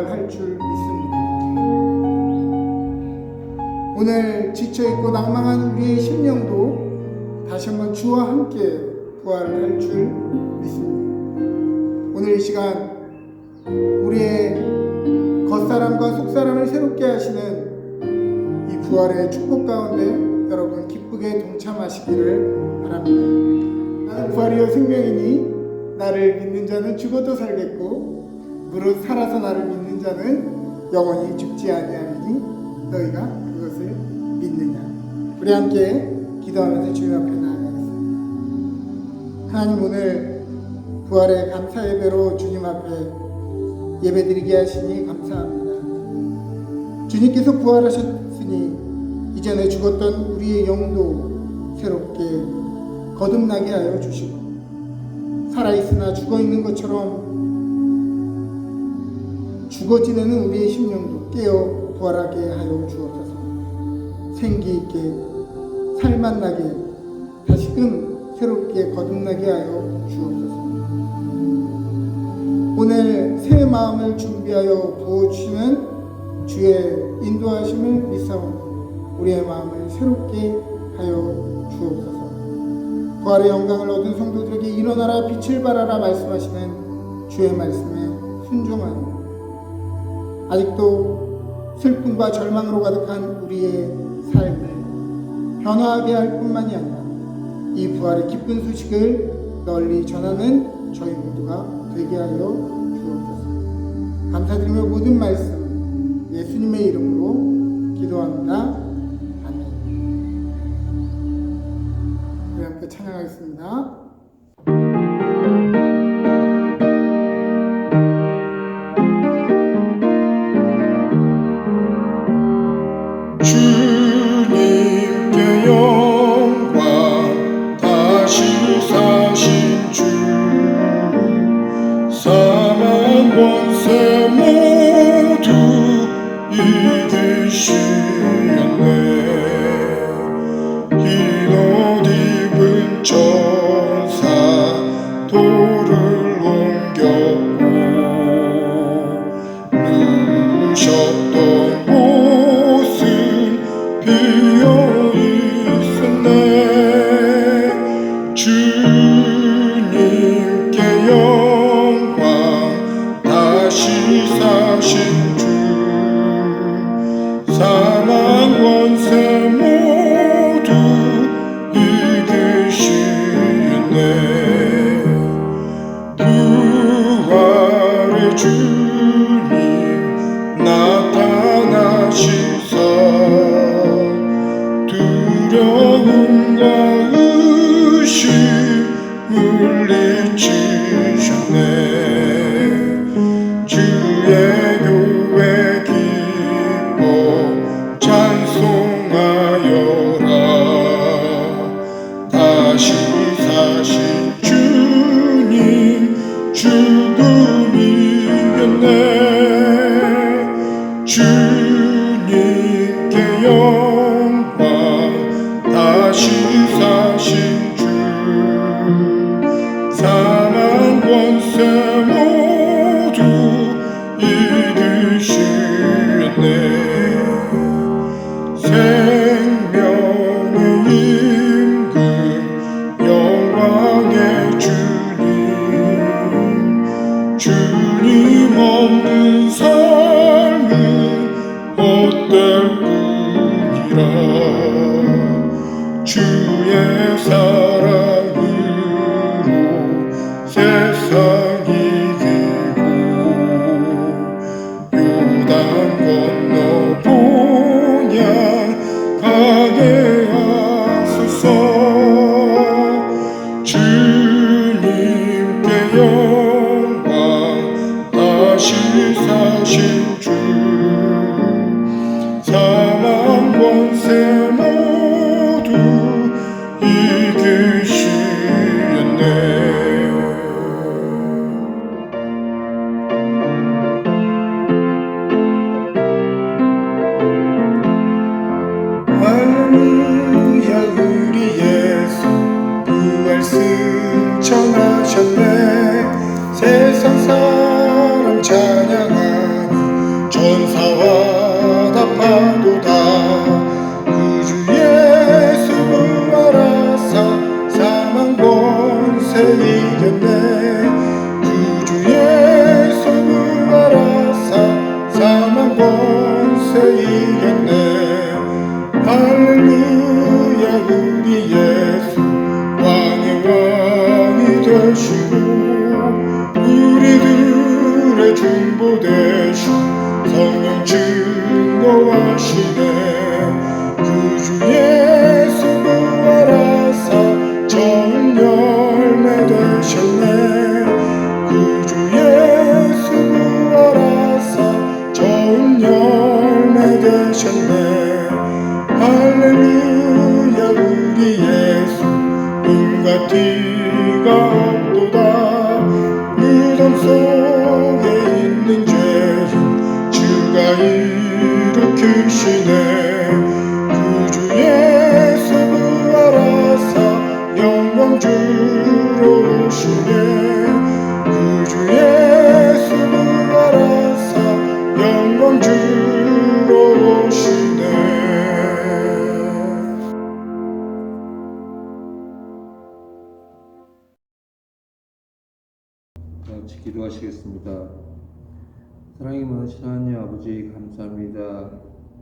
부활할 줄 믿습니다. 오늘 지쳐있고 낭망한 우리의 심령도 다시 한번 주와 함께 부활할 줄 믿습니다. 오늘 이 시간 우리의 겉사람과 속사람을 새롭게 하시는 이 부활의 축복 가운데 여러분 기쁘게 동참하시기를 바랍니다. 나는 부활이요 생명이니 나를 믿는 자는 죽어도 살겠고 무릇 살아서 나를 믿는 자는 영원히 죽지 아니하리니 너희가 그것을 믿느냐. 우리 함께 기도하면서 주님 앞에 나아가겠습니다. 하나님, 오늘 부활의 감사 예배로 주님 앞에 예배드리게 하시니 감사합니다. 주님께서 부활하셨으니 이전에 죽었던 우리의 영도 새롭게 거듭나게 하여 주시고 살아있으나 죽어있는 것처럼 죽어 지내는 우리의 심령도 깨어 부활하게 하여 주옵소서. 생기있게 살맛나게 다시금 새롭게 거듭나게 하여 주옵소서. 오늘 새 마음을 준비하여 부어주시는 주의 인도하심을 믿사오니 우리의 마음을 새롭게 하여 주옵소서. 부활의 영광을 얻은 성도들에게 일어나라 빛을 발하라 말씀하시는 주의 말씀에 순종하며 아직도 슬픔과 절망으로 가득한 우리의 삶을 변화하게 할 뿐만이 아니라 이 부활의 기쁜 소식을 널리 전하는 저희 모두가 되게 하여 주옵소서. 감사드리며 모든 말씀 예수님의 이름으로 기도합니다. 아멘. 우리 함께 찬양하겠습니다. 주님께 영광 다시 사신 주 사망 권세 모두 이기시었네. 흰 옷 입은 천사 돌을 옮겼고 누우셨던 곳은 비어있었네. 주님께 영광 다시 사신 주 사망 권세 모두 이기시었네. 부활의 주님 나타나시사 두려움과 의심 물리치셨네. 주의 교회 기뻐 찬송하여라. 다시 사신 주님 죽음이 이겼네. 주님께 영광 다시 사신 주 사망 권세 모두 이기시었네. 생명의 임금 영광의 주님 주님 없는 삶은 헛될 뿐이라. 주의 사랑으로 세상 이기고 요단 건너 본향 가게 하소서. 주님께 영광 다시 사신 주 사망 권세 모두 이기시었네. 할렐루야. 우리 예수 부활승 청하셨네. 세상 사람 찬양하니 기억하도다. 구주 예수 부활하사 사망 권세 이겼네. 구주 예수 부활하사 사망 권세 이겼네. 할렐루야. 우리 예수 왕의 왕이 되시고 우리들의 중보 되신 성령 증거하시네. 구주 예수 부활하사 좋은 열매 되셨네. 구주 예수 부활하사 좋은 열매 되셨네. 할렐루야. 우리 예수 눈과 티가 없도다. 무덤 속에 있는 죄인 주가 일으키시네. 구주 예수 부활하사 영광 주러 오시네. 구주 예수 부활하사 영광 주러 오시네. 같이 기도하시겠습니다. 사랑이 많으신 하나님 아버지 감사합니다.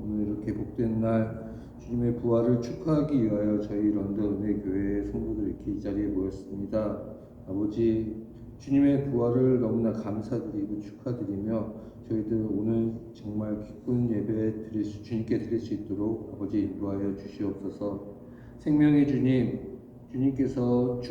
오늘 이렇게 복된 날 주님의 부활을 축하하기 위하여 저희 런던 은혜교회 성도들 이렇게 이 자리에 모였습니다. 아버지 주님의 부활을 너무나 감사드리고 축하드리며 저희들 오늘 정말 기쁜 예배 주님께 드릴 수 있도록 아버지 인도하여 주시옵소서. 생명의 주님께서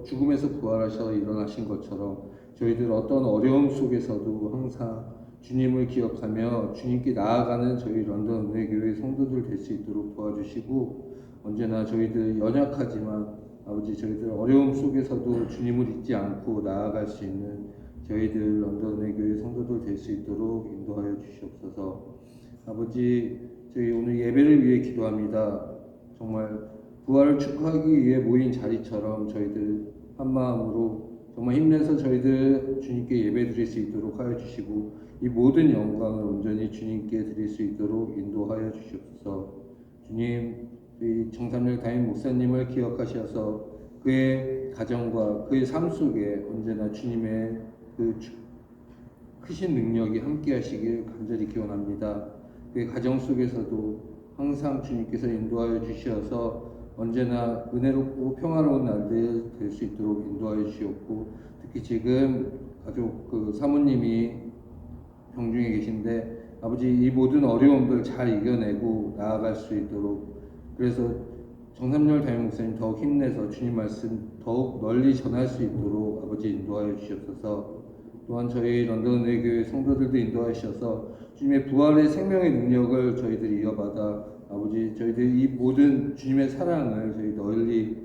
죽음에서 부활하셔 일어나신 것처럼 저희들 어떤 어려움 속에서도 항상 주님을 기억하며 주님께 나아가는 저희 런던 은혜교회 성도들 될 수 있도록 도와주시고, 언제나 저희들 연약하지만 아버지 저희들 어려움 속에서도 주님을 잊지 않고 나아갈 수 있는 저희들 런던 은혜교회 성도들 될 수 있도록 인도하여 주시옵소서. 아버지 저희 오늘 예배를 위해 기도합니다. 정말 부활을 축하하기 위해 모인 자리처럼 저희들 한 마음으로 정말 힘내서 저희들 주님께 예배 드릴 수 있도록 하여 주시고, 이 모든 영광을 온전히 주님께 드릴 수 있도록 인도하여 주시옵소서. 주님, 이 정삼열 담임 목사님을 기억하셔서 그의 가정과 그의 삶 속에 언제나 주님의 그 크신 능력이 함께 하시길 간절히 기원합니다. 그의 가정 속에서도 항상 주님께서 인도하여 주시어서 언제나 은혜롭고 평화로운 날들 될 수 있도록 인도하여 주시옵고, 특히 지금 가족 사모님이 병중에 계신데 아버지 이 모든 어려움들 잘 이겨내고 나아갈 수 있도록, 그래서 정삼열 담임 목사님 더욱 힘내서 주님 말씀 더욱 널리 전할 수 있도록 아버지 인도하여 주시옵소서. 또한 저희 런던 은혜교회 성도들도 인도하셔서 주님의 부활의 생명의 능력을 저희들이 이어받아 아버지 저희들 이 모든 주님의 사랑을 저희 널리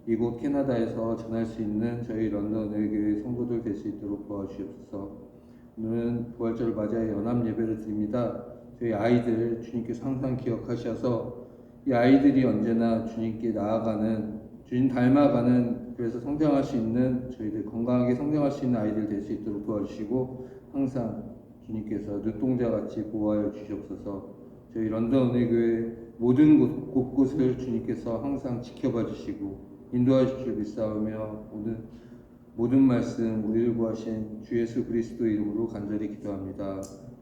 이곳 캐나다에서 전할 수 있는 저희 런던 은혜교회 성도들 될 수 있도록 도와주시옵소서. 오늘은 부활절을 맞이하여 연합 예배를 드립니다. 저희 아이들 주님께서 항상 기억하셔서 이 아이들이 언제나 주님께 나아가는, 주님 닮아가는, 그래서 성장할 수 있는, 저희들 건강하게 성장할 수 있는 아이들 될 수 있도록 도와주시고, 항상 주님께서 눈동자같이 보호하여 주시옵소서. 저희 런던 은혜교회 모든 곳곳을 주님께서 항상 지켜봐 주시고 인도하실 줄 믿사오며 오늘 모든 말씀 우리를 구하신 주 예수 그리스도 이름으로 간절히 기도합니다.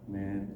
아멘.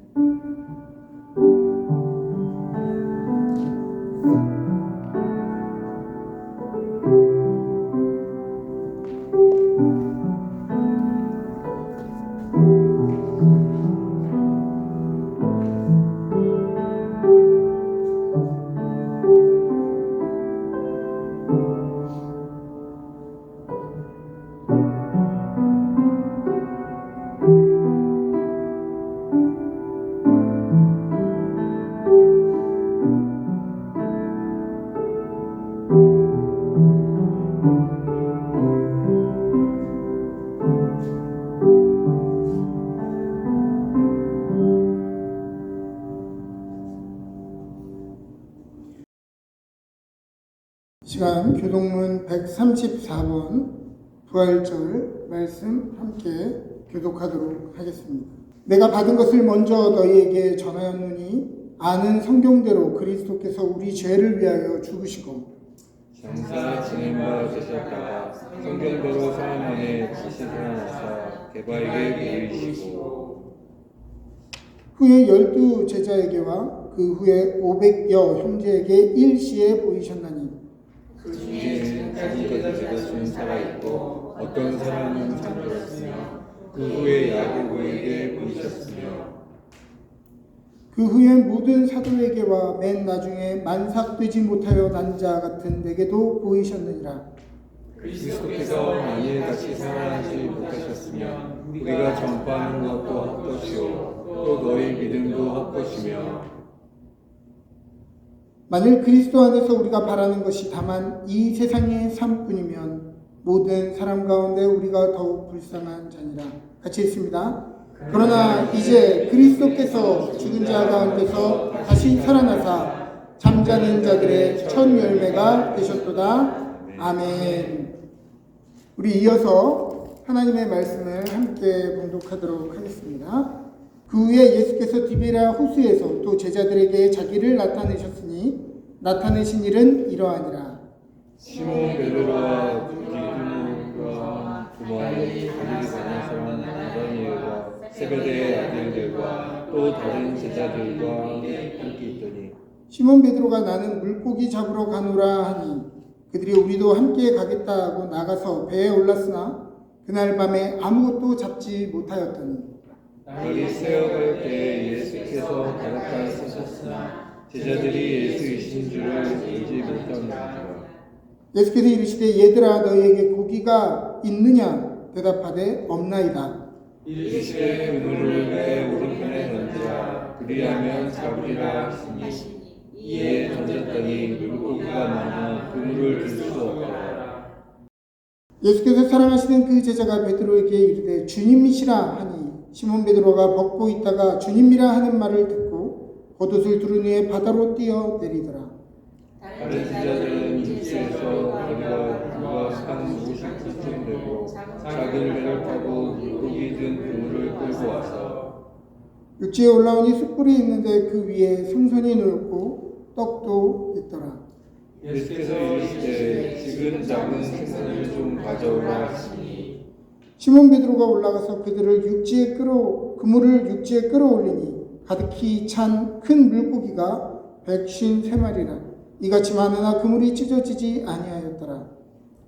시간 교독문 134번 부활절 말씀 함께 교독하도록 하겠습니다. 내가 받은 것을 먼저 너희에게 전하였노니 아는 성경대로 그리스도께서 우리 죄를 위하여 죽으시고 장사 지낸 바 되셨다가 성경대로 사흘 만에 다시 살아나사 개바에게 보이시고 후에 12 제자에게와 그 후에 500여 형제에게 일시에 보이셨나니 그 중에는 지금까지 제자중 살아있고 어떤 사람은 잠들었으며 그 후에 야고보에게 보이셨으며 그 후에 모든 사도에게와 맨 나중에 만삭되지 못하여 난 자 같은 내게도 보이셨느니라. 그리스도께서 만일 다시 살아나지 못하셨으면 우리가 전파하는 것도 헛것이요 또 너희 믿음도 헛것이며 만일 그리스도 안에서 우리가 바라는 것이 다만 이 세상의 삶뿐이면 모든 사람 가운데 우리가 더욱 불쌍한 자니라. 같이 읽습니다. 그러나 이제 그리스도께서 죽은 자 가운데서 다시 살아나사 잠자는 자들의 첫 열매가 되셨도다. 아멘. 우리 이어서 하나님의 말씀을 함께 봉독하도록 하겠습니다. 그 후에 예수께서 디베랴 호수에서 또 제자들에게 자기를 나타내셨으니 나타내신 일은 이러하니라. 시몬 베드로와 디두모가 두마리 갈릴리 가나사람 나다니엘과 세베대의 아들들과 또 다른 제자들과 함께 있더니 시몬 베드로가 나는 물고기 잡으러 가노라 하니 그들이 우리도 함께 가겠다 하고 나가서 배에 올랐으나 그날 밤에 아무것도 잡지 못하였더니 날이 새어갈 때에 예수께서 바닷가에 서셨으나 제자들이 예수이신 줄을 알지 못하는지라. 예수께서 이르시되 얘들아 너희에게 고기가 있느냐 대답하되 없나이다. 이르시되 그물을 배 오른편에 던지라. 그리하면 잡으리라 하시니 이에 던졌더니 물고기가 많아 그물을 들 수 없더라. 예수께서 사랑하시는 그 제자가 베드로에게 이르되 주님이시라 하니 시몬 베드로가 벗고 있다가 주님이라 하는 말을 듣고 겉옷을 두른 후에 바다로 뛰어 내리더라. 다른 제자들은 육지에서 거리가 불과 한 50쯤 되고 작은 배를 타고 물고기 든 그물을 끌고 와서 육지에 올라오니 숯불이 있는데 그 위에 생선이 놓였고 떡도 있더라. 예수께서 이르시되 지금 잡은 생선을 좀 가져오라 하시니 시몬 베드로가 올라가서 그물을 육지에 끌어올리니 가득히 찬 큰 물고기가 153마리라. 이같이 많으나 그물이 찢어지지 아니하였더라.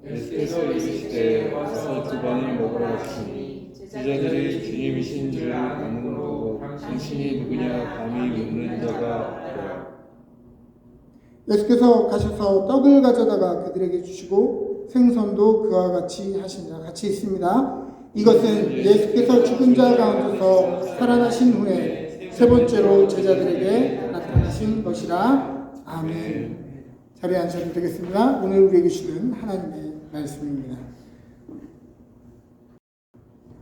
예수께서 이르시되 와서 두 번을 먹으라 하시니 제자들이 주님이신 줄 아는 거 당신이 누구냐 감히 묻는 자가 없더라. 예수께서 가셔서 떡을 가져다가 그들에게 주시고 생선도 그와 같이 하시니라. 같이 있습니다. 이것은 예수께서 죽은 자 가운데서 살아나신 후에 세 번째로 제자들에게 나타나신 것이라. 아멘. 자리에 앉으셔도 되겠습니다. 오늘 우리에게 주시는 하나님의 말씀입니다.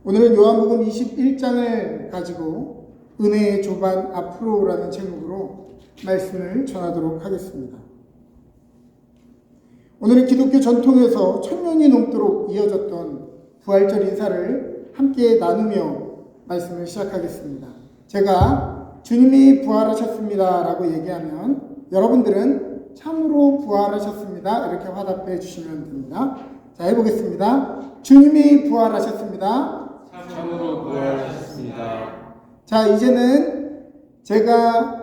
오늘은 요한복음 21장을 가지고 은혜의 조반 앞으로라는 제목으로 말씀을 전하도록 하겠습니다. 오늘은 기독교 전통에서 1000년이 넘도록 이어졌던 부활절 인사를 함께 나누며 말씀을 시작하겠습니다. 제가 주님이 부활하셨습니다 라고 얘기하면 여러분들은 참으로 부활하셨습니다 이렇게 화답해 주시면 됩니다. 자, 해보겠습니다. 주님이 부활하셨습니다. 참으로 부활하셨습니다. 자, 이제는 제가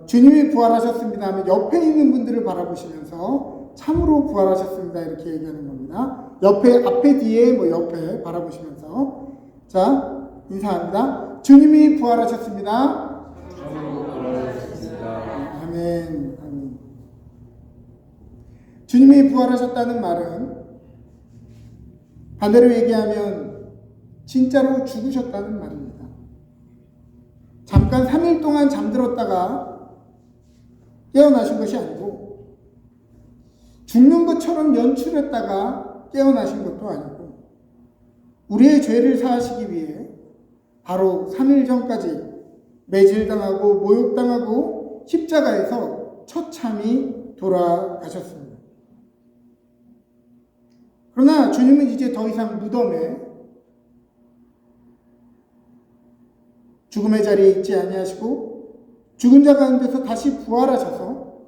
주님이 부활하셨습니다 하면 옆에 있는 분들을 바라보시면서 참으로 부활하셨습니다 이렇게 얘기하는 겁니다. 앞에 뒤에 옆에 바라보시면서 자, 인사합니다. 주님이 부활하셨습니다. 참으로 부활하셨습니다. 아멘. 아멘. 주님이 부활하셨다는 말은 반대로 얘기하면 진짜로 죽으셨다는 말입니다. 잠깐 3일 동안 잠들었다가 깨어나신 것이 아니고 죽는 것처럼 연출했다가 깨어나신 것도 아니고 우리의 죄를 사하시기 위해 바로 3일 전까지 매질당하고 모욕당하고 십자가에서 처참히 돌아가셨습니다. 그러나 주님은 이제 더 이상 무덤에 죽음의 자리에 있지 아니하시고 죽은 자 가운데서 다시 부활하셔서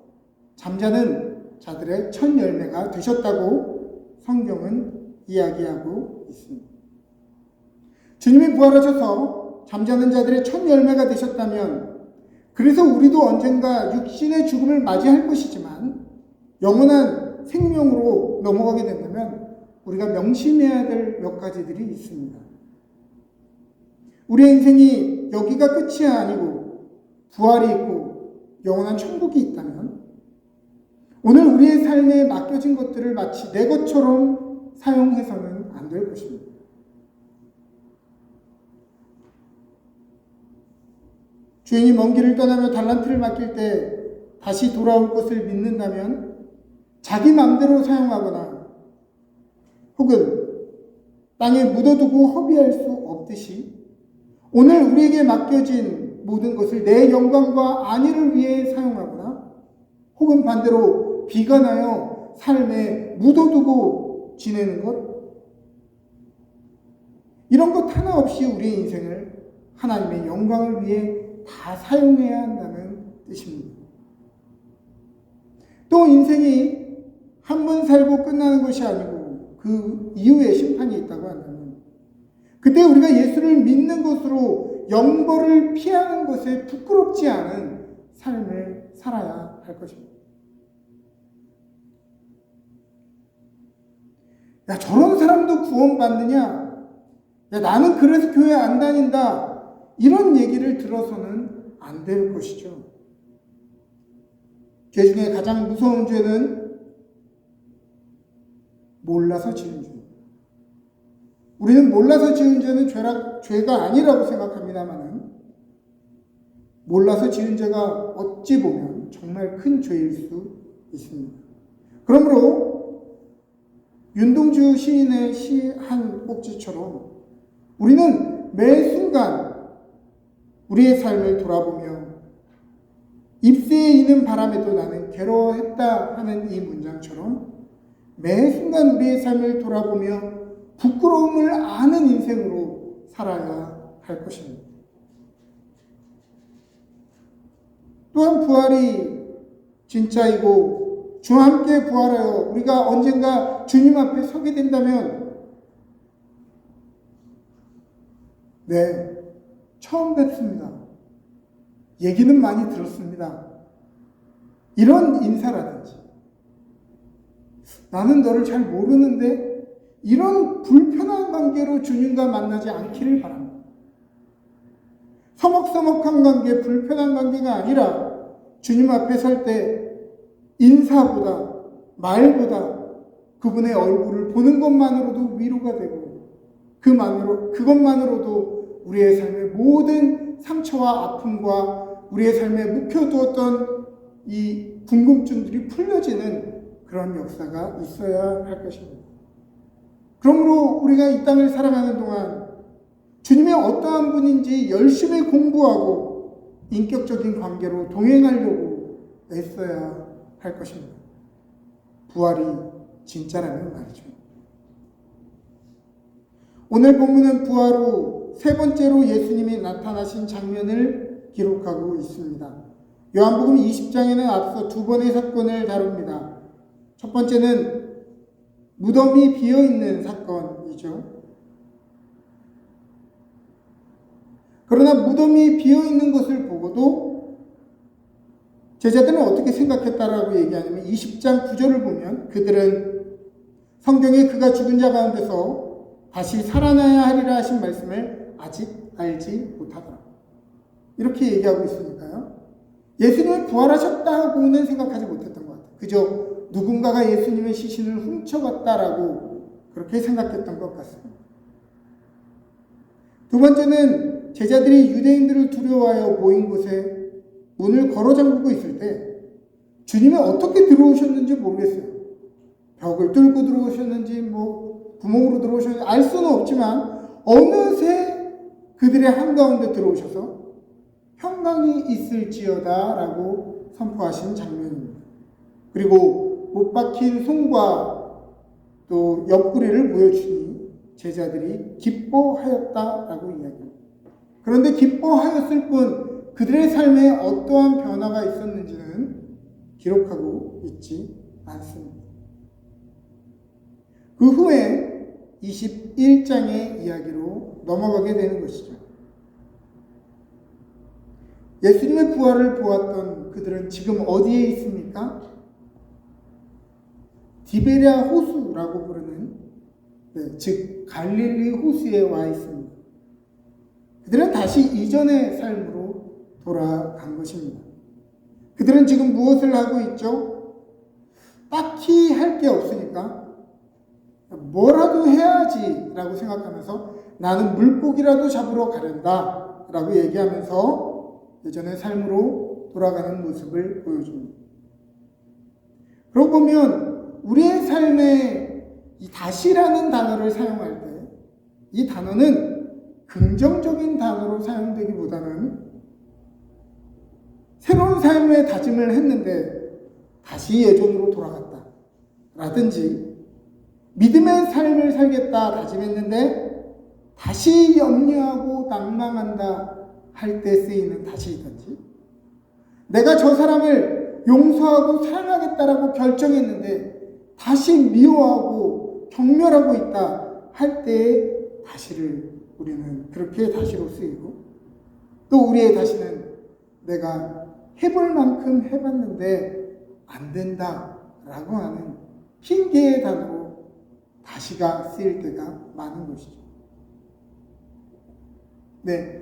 잠자는 자들의 첫 열매가 되셨다고 성경은 이야기하고 있습니다. 주님이 부활하셔서 잠자는 자들의 첫 열매가 되셨다면, 그래서 우리도 언젠가 육신의 죽음을 맞이할 것이지만 영원한 생명으로 넘어가게 된다면 우리가 명심해야 될 몇 가지들이 있습니다. 우리의 인생이 여기가 끝이 아니고 부활이 있고 영원한 천국이 있다면 오늘 우리의 삶에 맡겨진 것들을 마치 내 것처럼 사용해서는 안 될 것입니다. 주인이 먼 길을 떠나며 달란트를 맡길 때 다시 돌아올 것을 믿는다면 자기 마음대로 사용하거나 혹은 땅에 묻어두고 허비할 수 없듯이 오늘 우리에게 맡겨진 모든 것을 내 영광과 안위를 위해 사용하거나 혹은 반대로 비관하여 삶에 묻어두고 지내는 것, 이런 것 하나 없이 우리의 인생을 하나님의 영광을 위해 다 사용해야 한다는 뜻입니다. 또 인생이 한 번 살고 끝나는 것이 아니고 그 이후에 심판이 있다고 한다면 그때 우리가 예수를 믿는 것으로 영벌을 피하는 것에 부끄럽지 않은 삶을 살아야 할 것입니다. 야, 저런 사람도 구원받느냐? 야, 나는 그래서 교회 안 다닌다. 이런 얘기를 들어서는 안 될 것이죠. 죄 중에 가장 무서운 죄는 몰라서 지은 죄. 우리는 몰라서 지은 죄는 죄가 아니라고 생각합니다만 몰라서 지은 죄가 어찌 보면 정말 큰 죄일 수 있습니다. 그러므로 윤동주 시인의 시 한 꼭지처럼 우리는 매 순간 우리의 삶을 돌아보며 잎새에 있는 바람에도 나는 괴로워했다 하는 이 문장처럼 매 순간 우리의 삶을 돌아보며 부끄러움을 아는 인생으로 살아야 할 것입니다. 또한 부활이 진짜이고 주와 함께 부활하여 우리가 언젠가 주님 앞에 서게 된다면 네, 처음 뵙습니다. 얘기는 많이 들었습니다. 이런 인사라든지 나는 너를 잘 모르는데 이런 불편한 관계로 주님과 만나지 않기를 바랍니다. 서먹서먹한 관계, 불편한 관계가 아니라 주님 앞에 설 때 인사보다 말보다 그분의 얼굴을 보는 것만으로도 위로가 되고 그것만으로도 우리의 삶의 모든 상처와 아픔과 우리의 삶에 묵혀두었던 이 궁금증들이 풀려지는 그런 역사가 있어야 할 것입니다. 그러므로 우리가 이 땅을 살아가는 동안 주님이 어떠한 분인지 열심히 공부하고 인격적인 관계로 동행하려고 애써야 할 것입니다. 부활이 진짜라면 말이죠. 오늘 본문은 부활 후 세 번째로 예수님이 나타나신 장면을 기록하고 있습니다. 요한복음 20장에는 앞서 두 번의 사건을 다룹니다. 첫 번째는 무덤이 비어있는 사건이죠. 그러나 무덤이 비어있는 것을 보고도 제자들은 어떻게 생각했다라고 얘기하냐면 20장 9절을 보면 그들은 성경에 그가 죽은 자 가운데서 다시 살아나야 하리라 하신 말씀을 아직 알지 못하더라. 이렇게 얘기하고 있으니까요. 예수님이 부활하셨다고는 생각하지 못했던 것 같아요. 그저 누군가가 예수님의 시신을 훔쳐갔다라고 그렇게 생각했던 것 같습니다. 두 번째는 제자들이 유대인들을 두려워하여 모인 곳에 문을 걸어 잠그고 있을 때 주님이 어떻게 들어오셨는지 모르겠어요. 벽을 뚫고 들어오셨는지 구멍으로 들어오셨는지 알 수는 없지만 어느새 그들의 한가운데 들어오셔서 평강이 있을지어다 라고 선포하신 장면입니다. 그리고 못 박힌 손과 또 옆구리를 보여주니 제자들이 기뻐하였다라고 이야기합니다. 그런데 기뻐하였을 뿐 그들의 삶에 어떠한 변화가 있었는지는 기록하고 있지 않습니다. 그 후에 21장의 이야기로 넘어가게 되는 것이죠. 예수님의 부활을 보았던 그들은 지금 어디에 있습니까? 디베랴 호수라고 부르는, 즉 갈릴리 호수에 와 있습니다. 그들은 다시 이전의 삶으로 돌아간 것입니다. 그들은 지금 무엇을 하고 있죠? 딱히 할 게 없으니까 뭐라도 해야지 라고 생각하면서 나는 물고기라도 잡으러 가련다 라고 얘기하면서 예전의 삶으로 돌아가는 모습을 보여줍니다. 그러고 보면 우리의 삶에 이 다시라는 단어를 사용할 때 이 단어는 긍정적인 단어로 사용되기보다는 새로운 삶의 다짐을 했는데 다시 예전으로 돌아갔다 라든지 믿음의 삶을 살겠다 다짐했는데 다시 염려하고 낭망한다 할 때 쓰이는 다시이든지, 내가 저 사람을 용서하고 사랑하겠다라고 결정했는데 다시 미워하고 경멸하고 있다 할 때의 다시를 우리는 그렇게 다시로 쓰이고, 또 우리의 다시는 내가 해볼 만큼 해봤는데 안 된다라고 하는 핑계의 단어로 다시가 쓰일 때가 많은 것이죠. 네,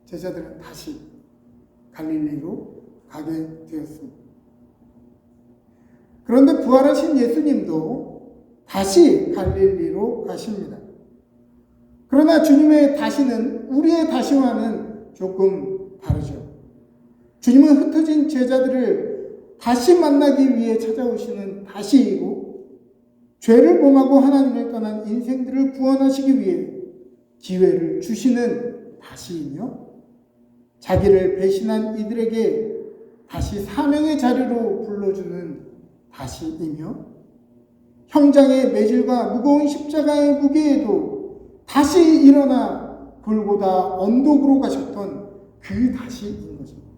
제자들은 다시 갈릴리로 가게 되었습니다. 그런데 부활하신 예수님도 다시 갈릴리로 가십니다. 그러나 주님의 다시는 우리의 다시와는 조금 다르죠. 주님은 흩어진 제자들을 다시 만나기 위해 찾아오시는 다시이고, 죄를 범하고 하나님을 떠난 인생들을 구원하시기 위해 기회를 주시는 다시이며, 자기를 배신한 이들에게 다시 사명의 자리로 불러주는 다시이며, 형장의 매질과 무거운 십자가의 무게에도 다시 일어나 골고다 언덕으로 가셨던 그 다시인 것입니다.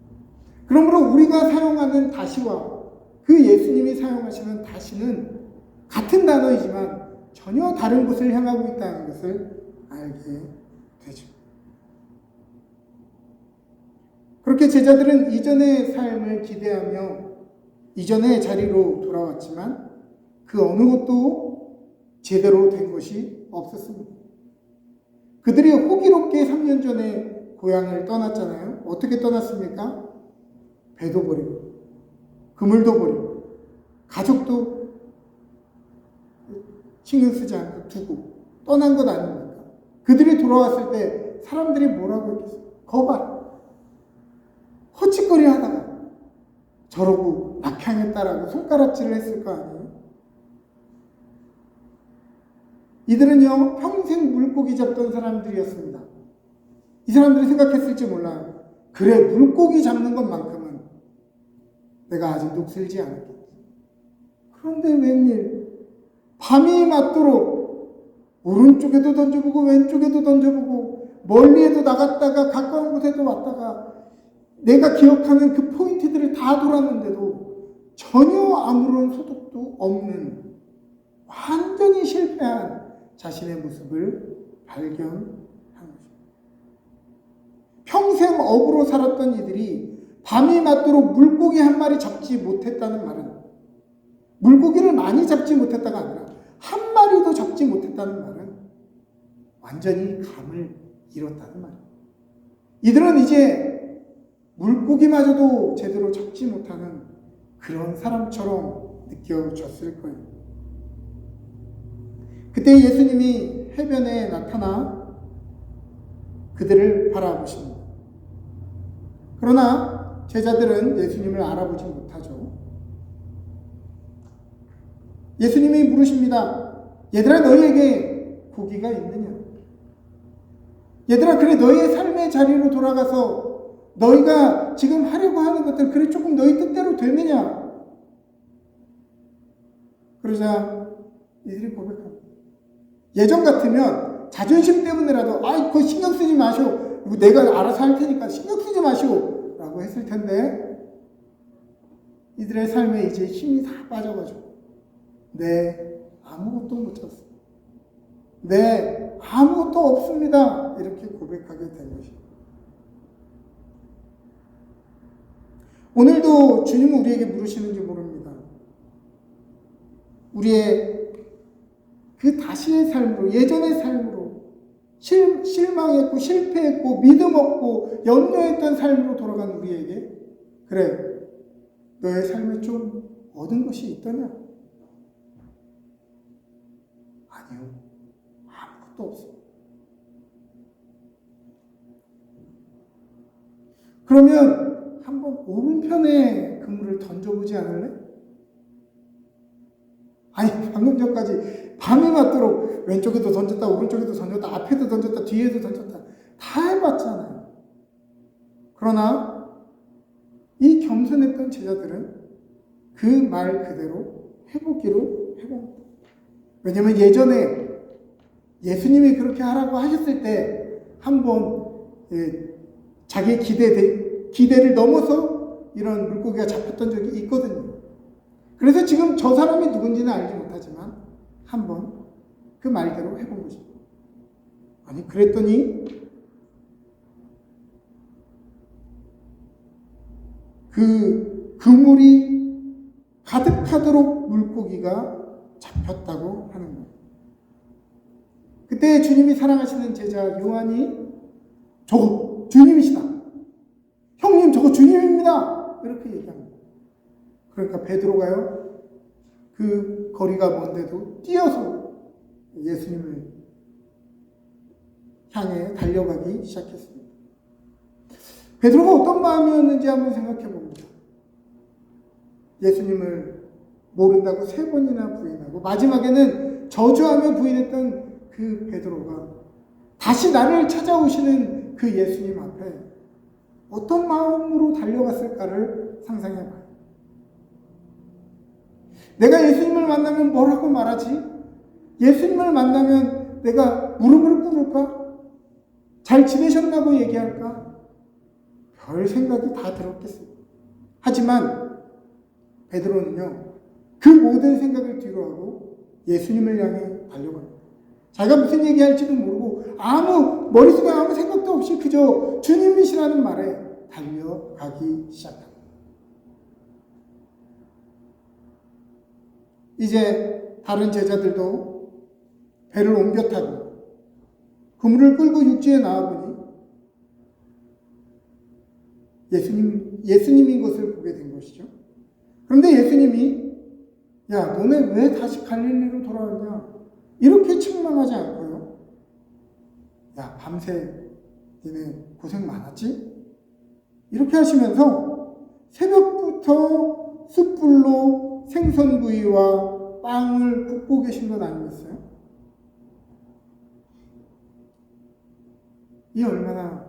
그러므로 우리가 사용하는 다시와 그 예수님이 사용하시는 다시는 같은 단어이지만 전혀 다른 곳을 향하고 있다는 것을 알게 되죠. 그렇게 제자들은 이전의 삶을 기대하며 이전의 자리로 돌아왔지만 그 어느 것도 제대로 된 것이 없었습니다. 그들이 호기롭게 3년 전에 고향을 떠났잖아요. 어떻게 떠났습니까? 배도 버리고 그물도 버리고 가족도 신경 쓰지 않고 두고 떠난 것 아닙니까? 그들이 돌아왔을 때 사람들이 뭐라고 했겠어요? 거봐, 헛짓거리 하다가 저러고 낙향했다라고 손가락질을 했을 거 아니에요? 이들은요, 평생 물고기 잡던 사람들이었습니다. 이 사람들이 생각했을지 몰라요. 그래, 물고기 잡는 것만큼은 내가 아직 녹슬지 않았겠지. 그런데 웬일, 밤이 맞도록 오른쪽에도 던져보고 왼쪽에도 던져보고 멀리에도 나갔다가 가까운 곳에도 왔다가 내가 기억하는 그 포인트들을 다 돌았는데도 전혀 아무런 소득도 없는 완전히 실패한 자신의 모습을 발견한 것입니다. 평생 업으로 살았던 이들이 밤이 맞도록 물고기 한 마리 잡지 못했다는 말은, 물고기를 많이 잡지 못했다가 아니라 한 마리도 잡지 못했다는 말은 완전히 감을 잃었다는 말이에요. 이들은 이제 물고기마저도 제대로 잡지 못하는 그런 사람처럼 느껴졌을 거예요. 그때 예수님이 해변에 나타나 그들을 바라보십니다. 그러나 제자들은 예수님을 알아보지 못하죠. 예수님이 물으십니다. 얘들아, 너희에게 고기가 있느냐? 얘들아, 그래, 너희의 삶의 자리로 돌아가서 너희가 지금 하려고 하는 것들 그래 조금 너희 뜻대로 되느냐? 그러자 이들이 고백합니다. 예전 같으면 자존심 때문에라도 그거 신경 쓰지 마시오. 내가 알아서 할 테니까 신경 쓰지 마시오 만나고 했을 텐데 이들의 삶에 이제 힘이 다 빠져가지고 아무것도 못 찾았어요. 아무것도 없습니다. 이렇게 고백하게 된 것입니다. 오늘도 주님은 우리에게 물으시는지 모릅니다. 우리의 그 다시의 삶으로, 예전의 삶으로 실망했고 실패했고 믿음 없고 염려했던 삶으로 돌아간 우리에게 그래, 너의 삶에 좀 얻은 것이 있더냐? 아니요. 아무것도 없어. 그러면 한번 오른편에 그물을 던져보지 않을래? 아니, 방금 전까지 밤이 맞도록 왼쪽에도 던졌다, 오른쪽에도 던졌다, 앞에도 던졌다, 뒤에도 던졌다. 다 해봤잖아요. 그러나 이 겸손했던 제자들은 그 말 그대로 해보기로 해봅니다. 왜냐하면 예전에 예수님이 그렇게 하라고 하셨을 때 한번 자기 기대를 넘어서 이런 물고기가 잡혔던 적이 있거든요. 그래서 지금 저 사람이 누군지는 알지 못하지만 한번 그 말대로 해본 것입니다. 아니, 그랬더니 그 그물이 가득하도록 물고기가 잡혔다고 하는 거예요. 그때 주님이 사랑하시는 제자 요한이 저거 주님이시다. 형님, 저거 주님입니다. 이렇게 얘기합니다. 그러니까 베드로가요, 그 거리가 먼데도 뛰어서 예수님을 향해 달려가기 시작했습니다. 베드로가 어떤 마음이었는지 한번 생각해 봅니다. 예수님을 모른다고 3번이나 부인하고 마지막에는 저주하며 부인했던 그 베드로가 다시 나를 찾아오시는 그 예수님 앞에 어떤 마음으로 달려갔을까를 상상해봐요. 내가 예수님을 만나면 뭐라고 말하지? 예수님을 만나면 내가 무릎을 꿇을까? 잘 지내셨나고 얘기할까? 별 생각이 다 들었겠어요. 하지만 베드로는요, 그 모든 생각을 뒤로하고 예수님을 향해 달려갑니다. 자기가 무슨 얘기할지도 모르고 머릿속에 아무 생각도 없이 그저 주님이시라는 말에 달려가기 시작합니다. 이제 다른 제자들도 배를 옮겨 타고 그물을 끌고 육지에 나와보니 예수님인 것을 보게 된 것이죠. 그런데 예수님이 야, 너네 왜 다시 갈릴리로 돌아왔냐? 이렇게 책망하지 않고요. 야, 밤새 니네 고생 많았지? 이렇게 하시면서 새벽부터 숯불로 생선구이와 빵을 굽고 계신 건 아니겠어요? 이 얼마나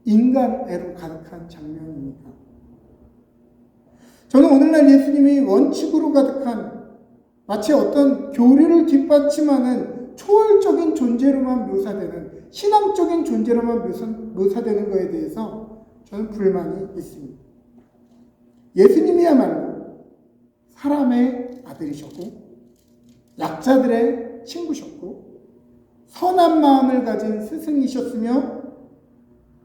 인간애로 가득한 장면입니까? 저는 오늘날 예수님이 원칙으로 가득한 마치 어떤 교리를 뒷받침하는 초월적인 존재로만 묘사되는 신앙적인 존재로만 묘사되는 것에 대해서 저는 불만이 있습니다. 예수님이야말로 사람의 아들이셨고 약자들의 친구셨고 선한 마음을 가진 스승이셨으며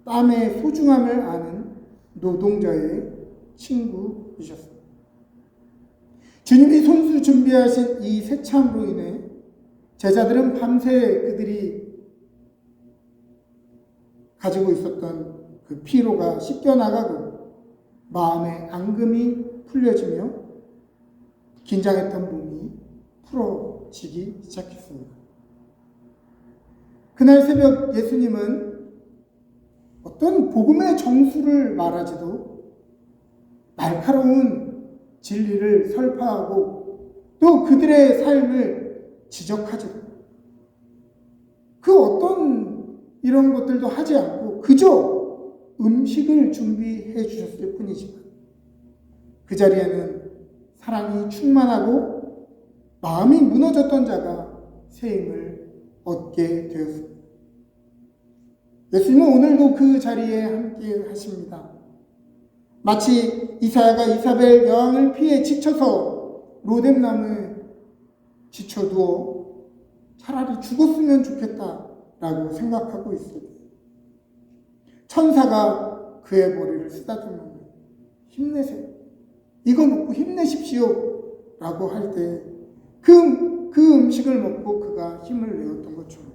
땀의 소중함을 아는 노동자의 친구이셨습니다. 주님이 손수 준비하신 이 새참으로 인해 제자들은 밤새 그들이 가지고 있었던 그 피로가 씻겨나가고 마음의 앙금이 풀려지며 긴장했던 몸이 풀어지기 시작했습니다. 그날 새벽 예수님은 어떤 복음의 정수를 말하지도 날카로운 진리를 설파하고 또 그들의 삶을 지적하지도 그 어떤 이런 것들도 하지 않고 그저 음식을 준비해 주셨을 뿐이지만 그 자리에는 사랑이 충만하고 마음이 무너졌던 자가 새 힘을 얻게 되었습니다. 예수님은 오늘도 그 자리에 함께 하십니다. 마치 이사야가 이사벨 여왕을 피해 지쳐서 로뎀나무에 지쳐 누워 차라리 죽었으면 좋겠다라고 생각하고 있을 때 천사가 그의 머리를 쓰다듬으며 힘내세요. 이거 먹고 힘내십시오 라고 할 때 그 음식을 먹고 그가 힘을 내었던 것처럼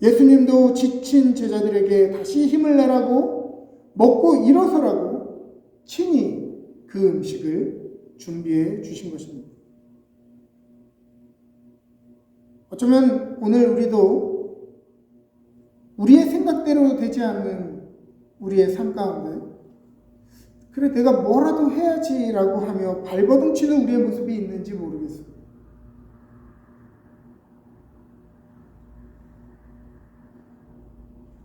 예수님도 지친 제자들에게 다시 힘을 내라고 먹고 일어서라고 친히 그 음식을 준비해 주신 것입니다. 어쩌면 오늘 우리도 우리의 생각대로 되지 않는 우리의 삶 가운데 그래 내가 뭐라도 해야지라고 하며 발버둥치는 우리의 모습이 있는지 모르겠어요.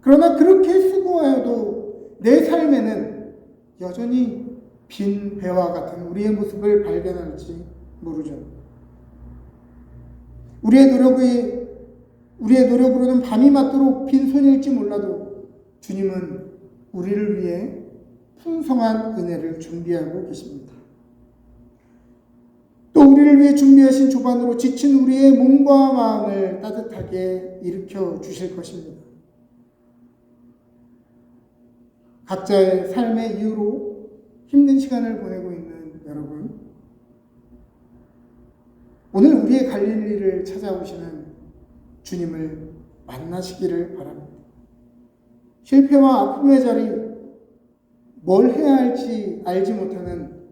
그러나 그렇게 수고하여도 내 삶에는 여전히 빈 배와 같은 우리의 모습을 발견할지 모르죠. 우리의 노력으로는 밤이 맞도록 빈손일지 몰라도 주님은 우리를 위해 풍성한 은혜를 준비하고 계십니다. 또 우리를 위해 준비하신 조반으로 지친 우리의 몸과 마음을 따뜻하게 일으켜 주실 것입니다. 각자의 삶의 이유로 힘든 시간을 보내고 있는 여러분, 오늘 우리의 갈릴리를 찾아오시는 주님을 만나시기를 바랍니다. 실패와 아픔의 자리, 뭘 해야 할지 알지 못하는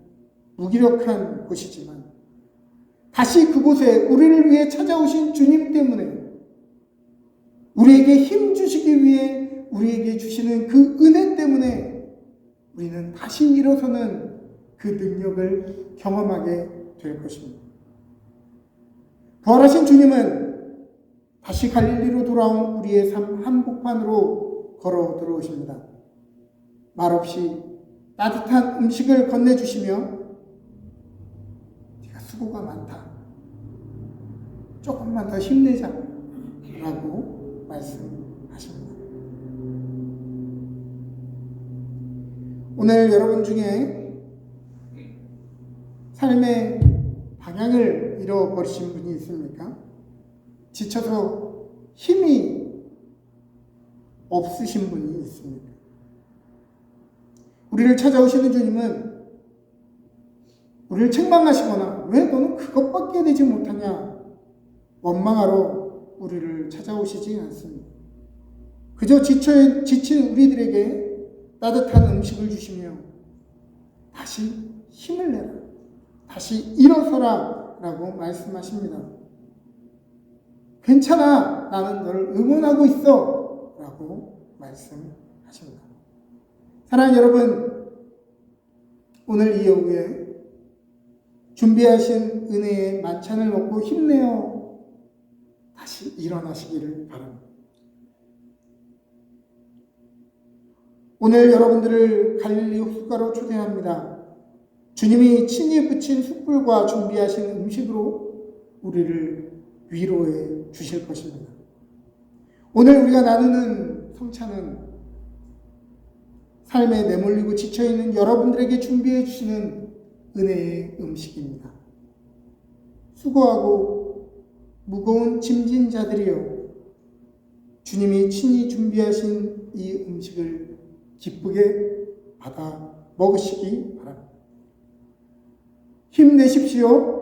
무기력한 곳이지만 다시 그곳에 우리를 위해 찾아오신 주님 때문에 우리에게 힘 주시기 위해 우리에게 주시는 그 은혜 때문에 우리는 다시 일어서는 그 능력을 경험하게 될 것입니다. 부활하신 주님은 다시 갈릴리로 돌아온 우리의 삶 한복판으로 걸어 들어오십니다. 말없이 따뜻한 음식을 건네주시며 네가 수고가 많다. 조금만 더 힘내자 라고 말씀하십니다. 오늘 여러분 중에 삶의 방향을 잃어버리신 분이 있습니까? 지쳐서 힘이 없으신 분이 있습니까? 우리를 찾아오시는 주님은 우리를 책망하시거나 왜 너는 그것밖에 되지 못하냐 원망하러 우리를 찾아오시지 않습니다. 그저 지친 우리들에게 따뜻한 음식을 주시며 다시 힘을 내라, 다시 일어서라 라고 말씀하십니다. 괜찮아, 나는 너를 응원하고 있어 라고 말씀하십니다. 사랑하는 여러분, 오늘 이 오후에 준비하신 은혜의 만찬을 먹고 힘내어 다시 일어나시기를 바랍니다. 오늘 여러분들을 갈릴리 옥수가로 초대합니다. 주님이 친히 부친 숯불과 준비하신 음식으로 우리를 위로해 주실 것입니다. 오늘 우리가 나누는 성찬은 삶에 내몰리고 지쳐있는 여러분들에게 준비해 주시는 은혜의 음식입니다. 수고하고 무거운 짐진 자들이여, 주님이 친히 준비하신 이 음식을 기쁘게 받아 먹으시기 바랍니다. 힘내십시오.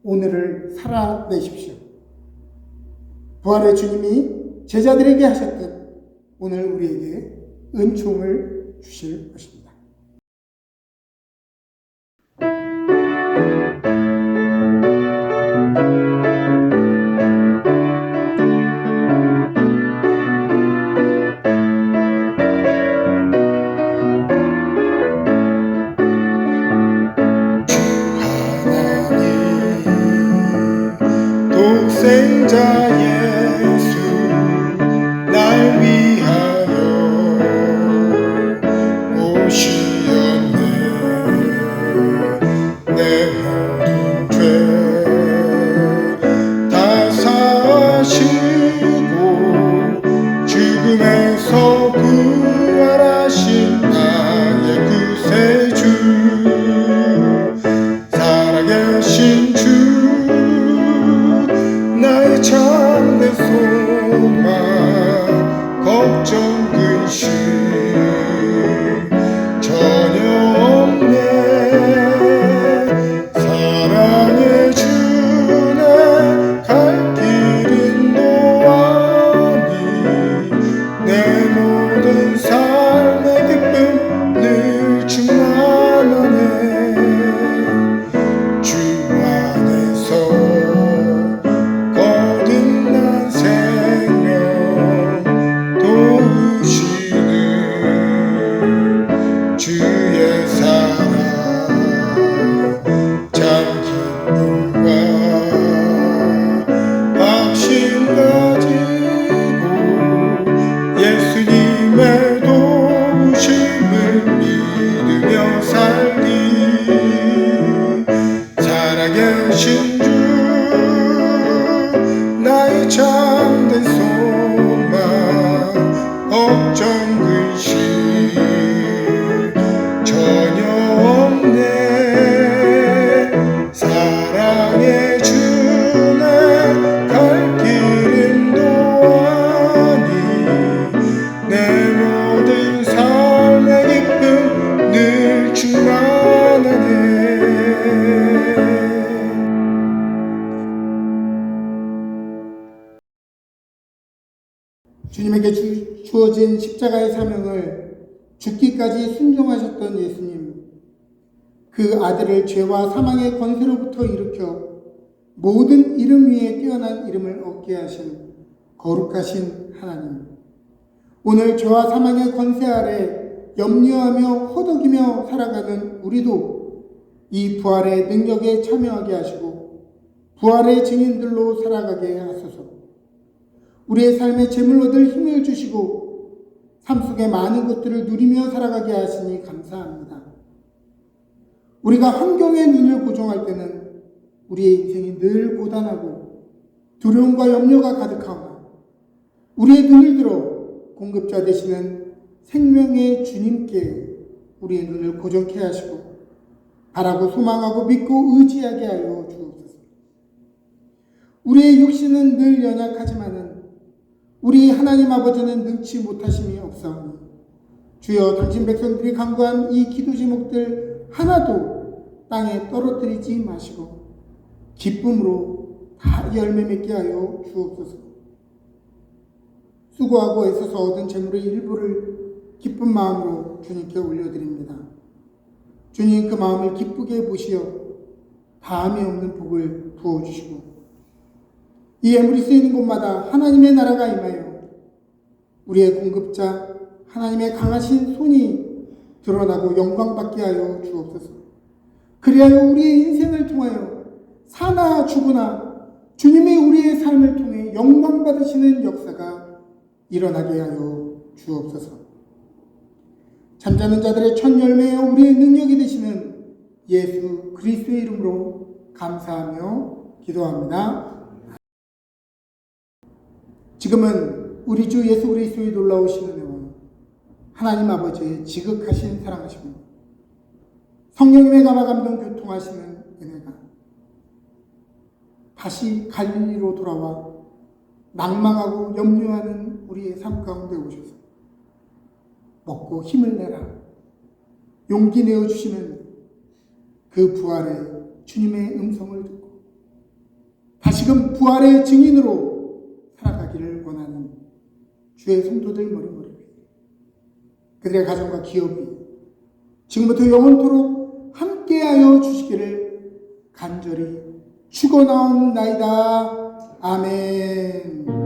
오늘을 살아내십시오. 부활의 주님이 제자들에게 하셨듯 오늘 우리에게 은총을 주실 것입니다. 독생자 예수 날 위하여 오시었네. 내 모든 죄 다 사시고 죽음에서 부활하신 주님에게 주어진 십자가의 사명을 죽기까지 순종하셨던 예수님, 그 아들을 죄와 사망의 권세로부터 일으켜 모든 이름 위에 뛰어난 이름을 얻게 하신 거룩하신 하나님, 오늘 죄와 사망의 권세 아래 염려하며 허덕이며 살아가는 우리도 이 부활의 능력에 참여하게 하시고 부활의 증인들로 살아가게 하소서. 우리의 삶의 제물로 늘 힘을 주시고 삶 속의 많은 것들을 누리며 살아가게 하시니 감사합니다. 우리가 환경에 눈을 고정할 때는 우리의 인생이 늘 고단하고 두려움과 염려가 가득하오나 우리의 눈을 들어 공급자 되시는 생명의 주님께 우리의 눈을 고정케 하시고 바라고 소망하고 믿고 의지하게 하여 주옵소서. 우리의 육신은 늘 연약하지만은 우리 하나님 아버지는 능치 못하심이 없사오니 주여 당신 백성들이 간구한 이 기도 제목들 하나도 땅에 떨어뜨리지 마시고 기쁨으로 다 열매 맺게 하여 주옵소서. 수고하고 애써서 얻은 재물의 일부를 기쁜 마음으로 주님께 올려드립니다. 주님 그 마음을 기쁘게 보시어 다함이 없는 복을 부어주시고 이 예물이 쓰이는 곳마다 하나님의 나라가 임하여 우리의 공급자 하나님의 강하신 손이 드러나고 영광받게 하여 주옵소서. 그리하여 우리의 인생을 통하여 사나 죽으나 주님이 우리의 삶을 통해 영광받으시는 역사가 일어나게 하여 주옵소서. 잠자는 자들의 첫 열매여 우리의 능력이 되시는 예수 그리스도의 이름으로 감사하며 기도합니다. 지금은 우리 주 예수 그리스도의 놀라우신 은혜와 하나님 아버지의 지극하신 사랑하시고 성령님의 감화 감동 교통하시는 은혜가 다시 갈릴리로 돌아와 낭망하고 염려하는 우리의 삶 가운데 오셔서 먹고 힘을 내라 용기 내어주시는 그 부활의 주님의 음성을 듣고 다시금 부활의 증인으로 살아가기를 원하는 주의 성도들 머리머리 그들의 가정과 기업이 지금부터 영원토록 함께하여 주시기를 간절히 축원하옵나이다. 아멘.